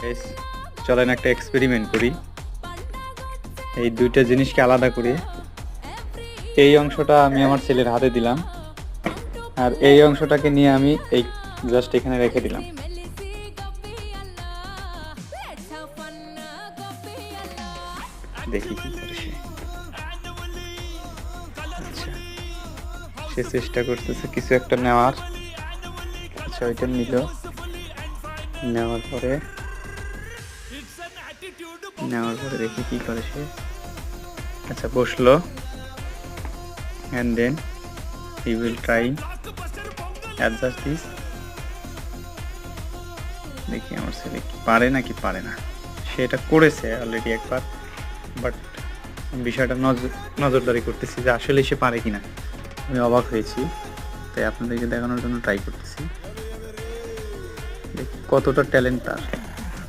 বেশ, চলেন একটা এক্সপেরিমেন্ট করি। এই দুইটা জিনিসকে আলাদা করে এই অংশটা আমি আমার ছেলের হাতে দিলাম, আর এই অংশটাকে নিয়ে আমি এই জাস্ট এখানে রেখে দিলাম। দেখি কি করে সে। আচ্ছা, সে চেষ্টা করতেছে কিছু একটা নেওয়ার। আচ্ছা, ওইটা নিল, নেওয়ার পরে দেখি কি করে সে। আচ্ছা, বসলো, and then he will try adjust this। দেখি আমার ছেলে কি পারে নাকি পারে না। সে এটা করেছে অলরেডি একবার, বাট বিষয়টা নজরদারি করতেছি যে আসলে সে পারে কিনা। আমি অবাক হয়েছি, তাই আপনাদেরকে দেখানোর জন্য ট্রাই করতেছি দেখি কতটা ট্যালেন্ট তার।